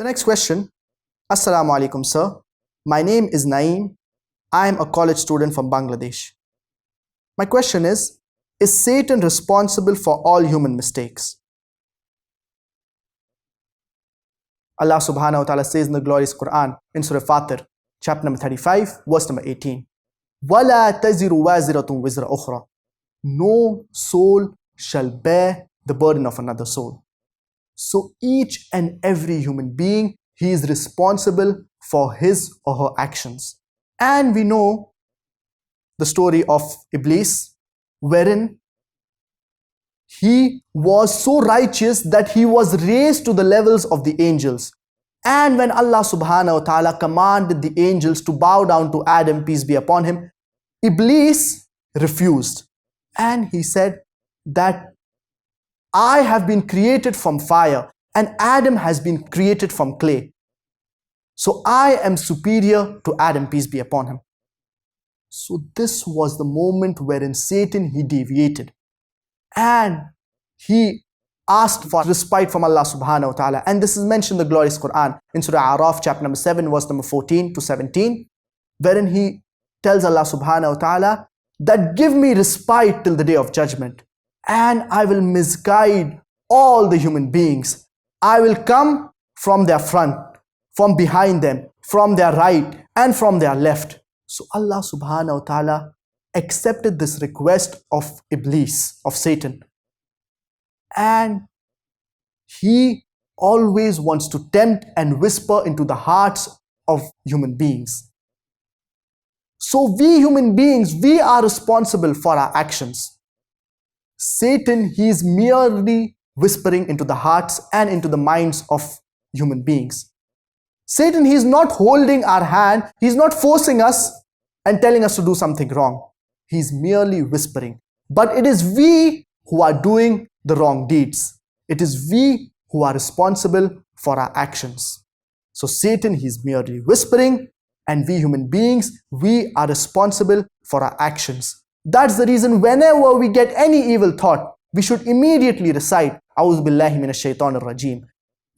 The next question. Assalamu alaikum, sir. My name is Naeem. I am a college student from Bangladesh. My question is Satan responsible for all human mistakes? Allah subhanahu wa ta'ala says in the glorious Quran in Surah Fatir, chapter number 35, verse number 18. وَلَا تَزِرُ وَازِرَةٌ وِزْرَ أُخْرَى. No soul shall bear the burden of another soul. So each and every human being, he is responsible for his or her actions. And we know the story of Iblis, wherein he was so righteous that he was raised to the levels of the angels. And when Allah subhanahu wa ta'ala commanded the angels to bow down to Adam, peace be upon him, Iblis refused. And he said that I have been created from fire and Adam has been created from clay. So I am superior to Adam, peace be upon him. So this was the moment wherein Satan, he deviated. And he asked for respite from Allah subhanahu wa ta'ala. And this is mentioned in the glorious Quran in Surah Araf, chapter number 7, verse number 14 to 17, wherein he tells Allah subhanahu wa ta'ala that give me respite till the day of judgment, and I will misguide all the human beings. I will come from their front, from behind them, from their right, and from their left. So Allah subhanahu wa ta'ala accepted this request of Iblis, of Satan. And he always wants to tempt and whisper into the hearts of human beings. So we human beings, we are responsible for our actions. Satan, he is merely whispering into the hearts and into the minds of human beings. Satan, he is not holding our hand, he is not forcing us and telling us to do something wrong. He is merely whispering. But it is we who are doing the wrong deeds. It is we who are responsible for our actions. So Satan, he is merely whispering, and we human beings, we are responsible for our actions. That's the reason whenever we get any evil thought, we should immediately recite, A'udhu billahi minash shaitanir rajeem.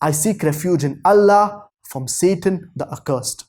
I seek refuge in Allah from Satan the accursed.